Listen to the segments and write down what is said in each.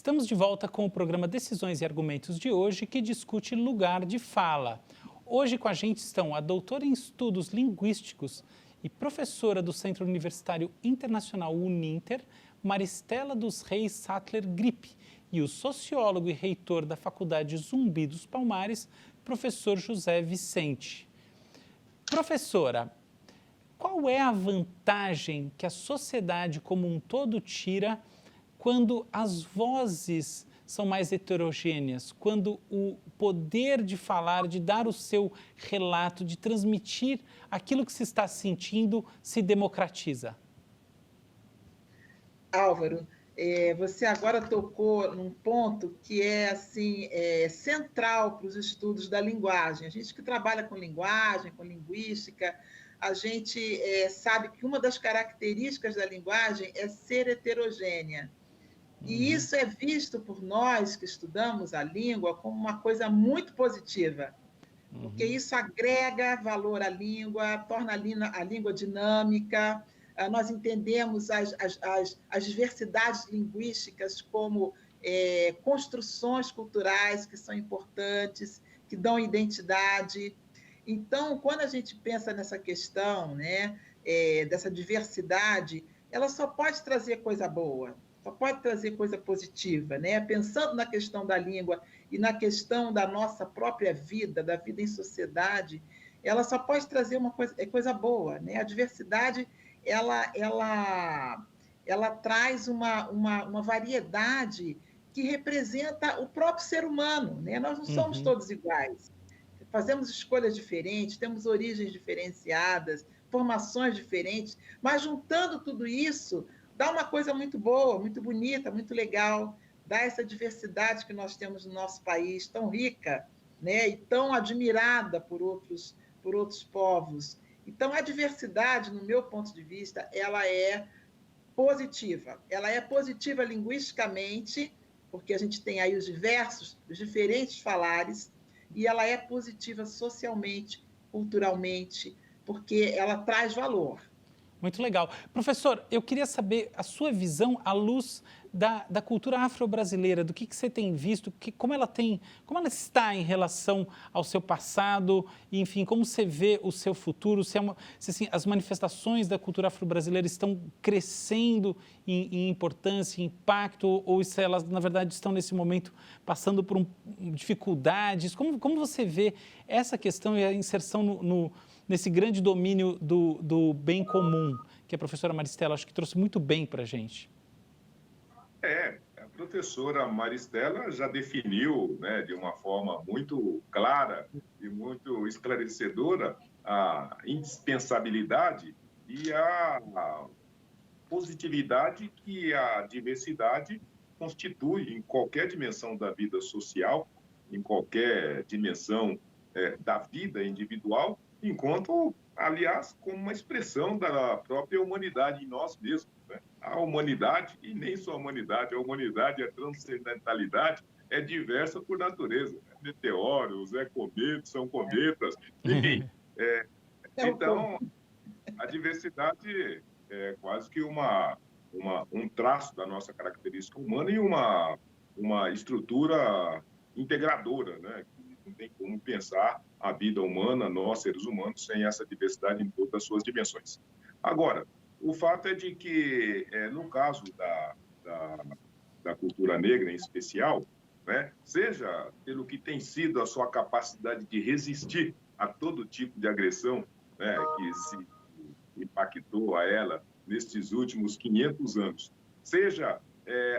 Estamos de volta com o programa Decisões e Argumentos de hoje, que discute lugar de fala. Hoje com a gente estão a doutora em Estudos Linguísticos e professora do Centro Universitário Internacional Uninter, Maristela dos Reis Sattler Grip, e o sociólogo e reitor da Faculdade Zumbi dos Palmares, professor José Vicente. Professora, qual é a vantagem que a sociedade como um todo tira quando as vozes são mais heterogêneas, quando o poder de falar, de dar o seu relato, de transmitir aquilo que se está sentindo, se democratiza? Álvaro, você agora tocou num ponto que é assim central para os estudos da linguagem. A gente que trabalha com linguagem, com linguística, a gente sabe que uma das características da linguagem é ser heterogênea. E isso é visto por nós que estudamos a língua como uma coisa muito positiva, porque isso agrega valor à língua, torna a língua dinâmica. Nós entendemos as diversidades linguísticas como construções culturais que são importantes, que dão identidade. Então, quando a gente pensa nessa questão, né, dessa diversidade, ela só pode trazer coisa boa, só pode trazer coisa positiva, né? Pensando na questão da língua e na questão da nossa própria vida, da vida em sociedade, ela só pode trazer uma coisa boa, né? A diversidade, ela traz uma variedade que representa o próprio ser humano, né? Nós não somos todos iguais. Fazemos escolhas diferentes, temos origens diferenciadas, formações diferentes, mas juntando tudo isso, dá uma coisa muito boa, muito bonita, muito legal, dá essa diversidade que nós temos no nosso país, tão rica, né, e tão admirada por outros povos. Então, a diversidade, no meu ponto de vista, ela é positiva. Ela é positiva linguisticamente, porque a gente tem aí os diferentes falares, e ela é positiva socialmente, culturalmente, porque ela traz valor. Muito legal. Professor, eu queria saber a sua visão à luz da cultura afro-brasileira, do que você tem visto, como ela está em relação ao seu passado, e, enfim, como você vê o seu futuro, se assim, as manifestações da cultura afro-brasileira estão crescendo em importância, em impacto, ou se elas, na verdade, estão nesse momento passando por dificuldades. Como você vê essa questão e a inserção nesse grande domínio do bem comum, que a professora Maristela acho que trouxe muito bem para a gente? A professora Maristela já definiu, né, de uma forma muito clara e muito esclarecedora a indispensabilidade e a positividade que a diversidade constitui em qualquer dimensão da vida social, em qualquer dimensão da vida individual, enquanto, aliás, como uma expressão da própria humanidade em nós mesmos, né? A humanidade, e nem só a humanidade, a transcendentalidade é diversa por natureza. Né? Meteoros, cometas, são cometas, enfim. Então, a diversidade é quase que um traço da nossa característica humana e uma estrutura integradora, né? Não tem como pensar a vida humana, nós, seres humanos, sem essa diversidade em todas as suas dimensões. Agora, o fato é de que, no caso da cultura negra em especial, né, seja pelo que tem sido a sua capacidade de resistir a todo tipo de agressão, né, que se impactou a ela nestes últimos 500 anos, seja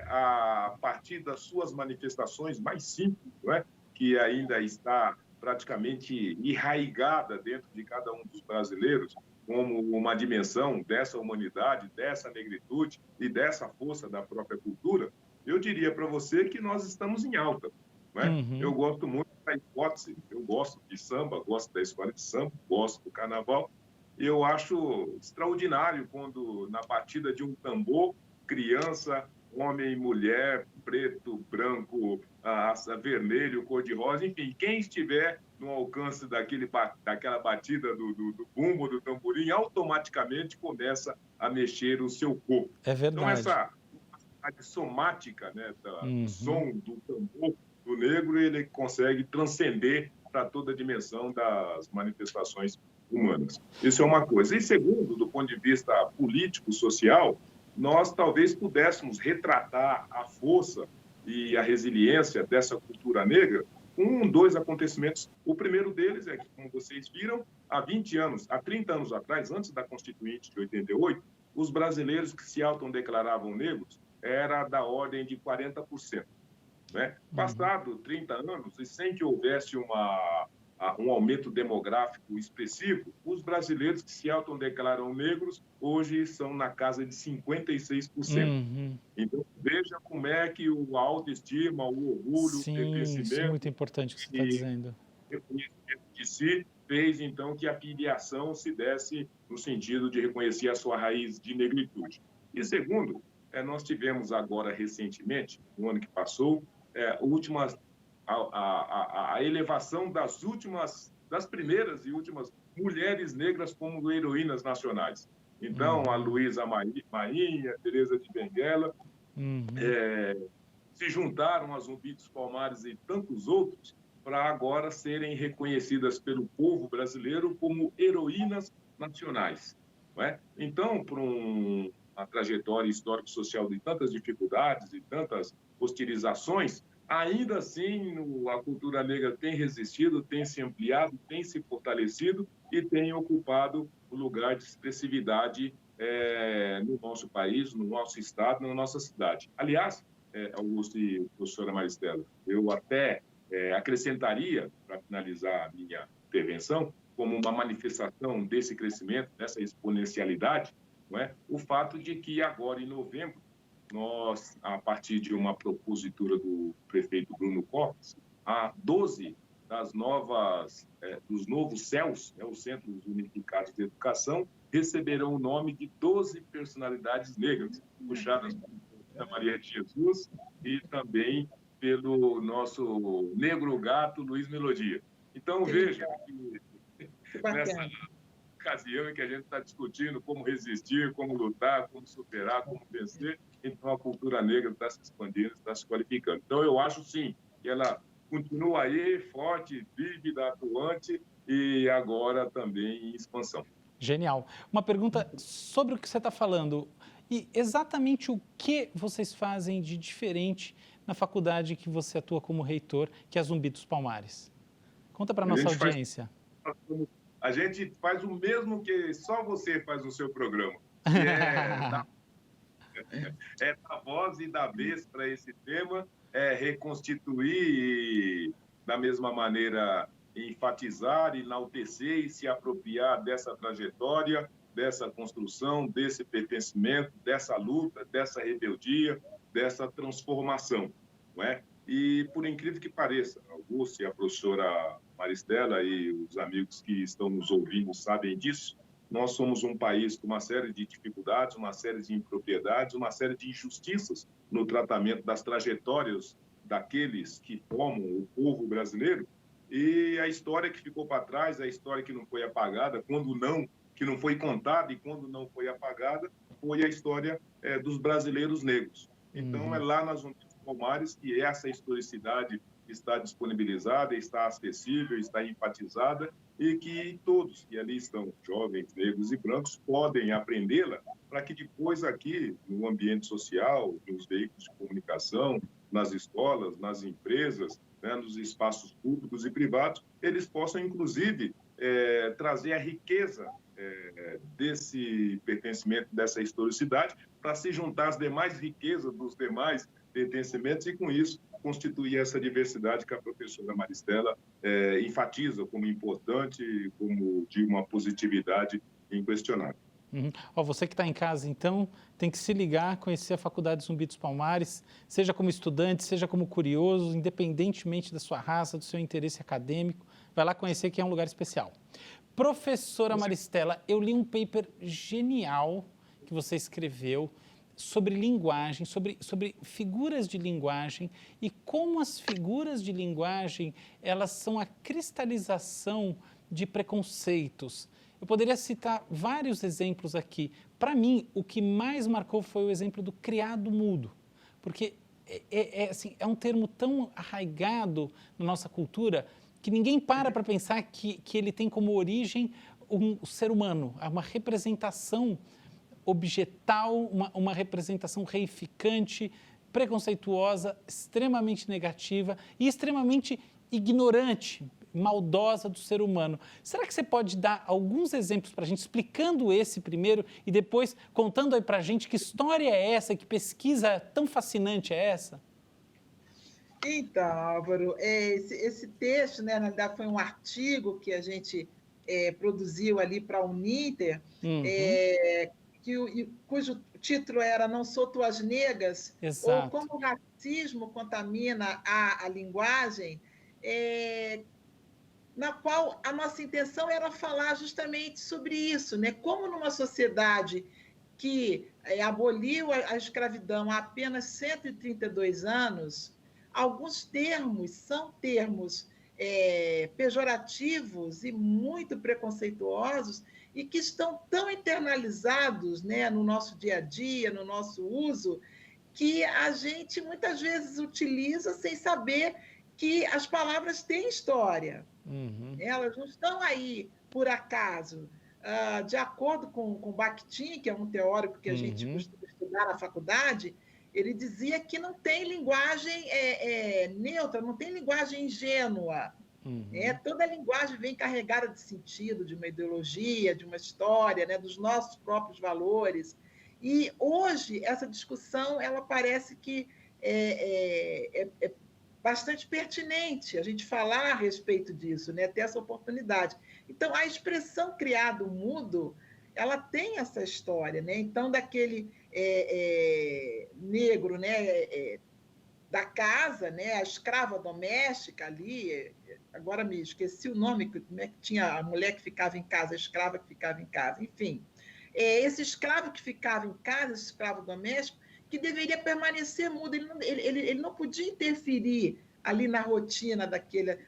a partir das suas manifestações mais simples, não é? Que ainda está praticamente enraizada dentro de cada um dos brasileiros, como uma dimensão dessa humanidade, dessa negritude e dessa força da própria cultura, eu diria para você que nós estamos em alta. Não é? Eu gosto muito da hipótese, eu gosto de samba, gosto da escola de samba, gosto do carnaval. Eu acho extraordinário quando, na batida de um tambor, criança, homem, mulher, preto, branco, vermelho, cor-de-rosa, enfim, quem estiver no alcance daquela batida do bumbo, do tamborim, automaticamente começa a mexer o seu corpo. É verdade. Então, capacidade somática, né, do som, do tambor do negro, ele consegue transcender para toda a dimensão das manifestações humanas. Isso é uma coisa. E segundo, do ponto de vista político, social, nós talvez pudéssemos retratar a força e a resiliência dessa cultura negra com 2 acontecimentos. O primeiro deles é que, como vocês viram, há 30 anos atrás, antes da Constituinte de 88, os brasileiros que se autodeclaravam negros era da ordem de 40%. Né? Passado 30 anos, e sem que houvesse um aumento demográfico expressivo, os brasileiros que se autodeclaram negros hoje são na casa de 56%. Então, veja como é que a autoestima, o orgulho, Sim, o pertencimento... isso é muito importante o que você está dizendo. O reconhecimento de si fez, então, que a filiação se desse no sentido de reconhecer a sua raiz de negritude. E segundo, nós tivemos agora, recentemente, no ano que passou, a elevação das primeiras e últimas mulheres negras como heroínas nacionais. Então, a Luísa Marinha, a Teresa de Benguela, se juntaram a Zumbi dos Palmares e tantos outros para agora serem reconhecidas pelo povo brasileiro como heroínas nacionais. Não é? Então, por uma trajetória histórico-social de tantas dificuldades e tantas hostilizações, ainda assim a cultura negra tem resistido, tem se ampliado, tem se fortalecido e tem ocupado o lugar de expressividade no nosso país, no nosso estado, na nossa cidade. Aliás, Augusto e professora Maristela, eu até acrescentaria, para finalizar a minha intervenção, como uma manifestação desse crescimento, dessa exponencialidade, não é? O fato de que agora, em novembro, nós, a partir de uma propositura do prefeito Bruno Covas, a 12 dos novos CELs, os Centros Unificados de Educação, receberão o nome de 12 personalidades negras, puxadas pela Maria de Jesus e também pelo nosso negro gato Luiz Melodia. Então, veja que nessa ocasião em que a gente está discutindo como resistir, como lutar, como superar, como vencer, então a cultura negra está se expandindo, está se qualificando. Então, eu acho, sim, que ela continua aí, forte, vívida, atuante e agora também em expansão. Genial. Uma pergunta sobre o que você está falando. E exatamente o que vocês fazem de diferente na faculdade que você atua como reitor, que é a Zumbi dos Palmares? Conta para a nossa audiência. A gente faz o mesmo que só você faz no seu programa. Dar voz e dar vez para esse tema, reconstituir e, da mesma maneira, enfatizar, enaltecer e se apropriar dessa trajetória, dessa construção, desse pertencimento, dessa luta, dessa rebeldia, dessa transformação. Não é? E, por incrível que pareça, Augusto e a professora Maristela e os amigos que estão nos ouvindo sabem disso, nós somos um país com uma série de dificuldades, uma série de impropriedades, uma série de injustiças no tratamento das trajetórias daqueles que formam o povo brasileiro, e a história que ficou para trás, a história que não foi apagada, que não foi contada e quando não foi apagada, foi a história dos brasileiros negros. Então, é lá nas Zumbi dos Palmares que essa historicidade está disponibilizada, está acessível, está enfatizada e que todos que ali estão, jovens, negros e brancos, podem aprendê-la para que depois aqui, no ambiente social, nos veículos de comunicação, nas escolas, nas empresas, né, nos espaços públicos e privados, eles possam, inclusive, trazer a riqueza desse pertencimento, dessa historicidade, para se juntar às demais riquezas dos demais pertencimentos e, com isso, constituir essa diversidade que a professora Maristela enfatiza como importante, como de uma positividade inquestionável. Você que está em casa, então, tem que se ligar, conhecer a Faculdade Zumbi dos Palmares, seja como estudante, seja como curioso, independentemente da sua raça, do seu interesse acadêmico, vai lá conhecer que é um lugar especial. Professora Maristela, eu li um paper genial que você escreveu sobre linguagem, sobre figuras de linguagem e como as figuras de linguagem, elas são a cristalização de preconceitos. Eu poderia citar vários exemplos aqui. Para mim, o que mais marcou foi o exemplo do criado mudo. porque assim, é um termo tão arraigado na nossa cultura que ninguém para pensar que ele tem como origem o ser humano, uma representação objetal, uma representação reificante, preconceituosa, extremamente negativa e extremamente ignorante, maldosa do ser humano. Será que você pode dar alguns exemplos para a gente, explicando esse primeiro e depois contando aí para a gente que história é essa, que pesquisa tão fascinante é essa? Então, Álvaro, esse texto, né, na verdade, foi um artigo que a gente produziu ali para a Uninter, cujo título era Não Sou Tuas Negas, Exato. ou Como o Racismo Contamina a Linguagem, na qual a nossa intenção era falar justamente sobre isso, né? Como numa sociedade que aboliu a escravidão há apenas 132 anos, alguns termos são termos pejorativos e muito preconceituosos e que estão tão internalizados, né, no nosso dia a dia, no nosso uso, que a gente muitas vezes utiliza sem saber que as palavras têm história. Elas não estão aí por acaso. De acordo com Bakhtin, que é um teórico que a gente costuma estudar na faculdade, ele dizia que não tem linguagem neutra, não tem linguagem ingênua. Toda linguagem vem carregada de sentido, de uma ideologia, de uma história, né, dos nossos próprios valores. E hoje essa discussão ela parece que é bastante pertinente a gente falar a respeito disso, né, ter essa oportunidade. Então, a expressão criado mudo, ela tem essa história, né? Então, daquele negro, né, da casa, né, a escrava doméstica ali, agora me esqueci o nome, como é que tinha a mulher que ficava em casa, a escrava que ficava em casa, enfim. Esse escravo que ficava em casa, esse escravo doméstico, que deveria permanecer mudo, ele não podia interferir ali na rotina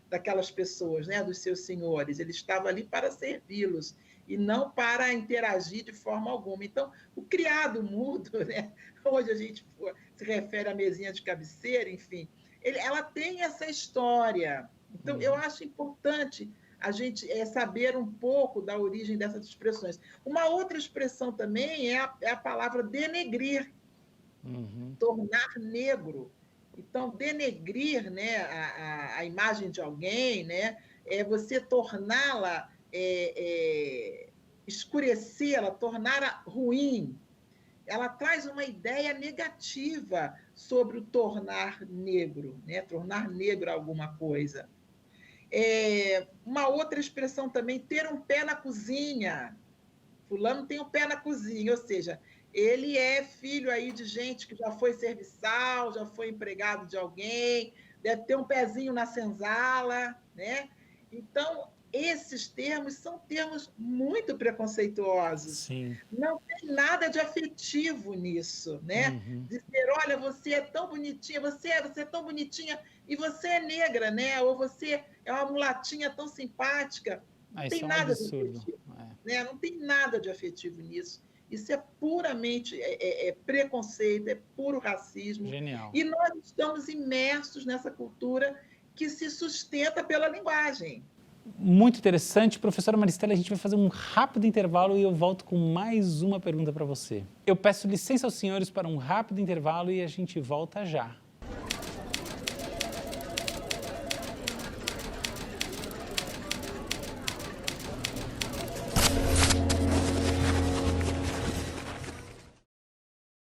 daquelas pessoas, né, dos seus senhores, ele estava ali para servi-los e não para interagir de forma alguma. Então, o criado mudo, né, hoje a gente se refere à mesinha de cabeceira, enfim, ela tem essa história. Então, eu acho importante a gente saber um pouco da origem dessas expressões. Uma outra expressão também é a palavra denegrir, tornar negro. Então, denegrir, né, a imagem de alguém, né, é você torná-la, escurecê-la, torná-la ruim. Ela traz uma ideia negativa sobre o tornar negro, né, tornar negro alguma coisa. Uma outra expressão também, ter um pé na cozinha. Fulano tem um pé na cozinha, ou seja, ele é filho aí de gente que já foi serviçal, já foi empregado de alguém, deve ter um pezinho na senzala, né? Então, esses termos são termos muito preconceituosos. Sim. Não tem nada de afetivo nisso, né? Dizer, olha, você é tão bonitinha, você é tão bonitinha e você é negra, né? Ou você é uma mulatinha tão simpática. Não tem nada de afetivo, né? Não tem nada de afetivo nisso. Isso é puramente preconceito, é puro racismo. Genial. E nós estamos imersos nessa cultura que se sustenta pela linguagem. Muito interessante. Professora Maristela, a gente vai fazer um rápido intervalo e eu volto com mais uma pergunta para você. Eu peço licença aos senhores para um rápido intervalo e a gente volta já.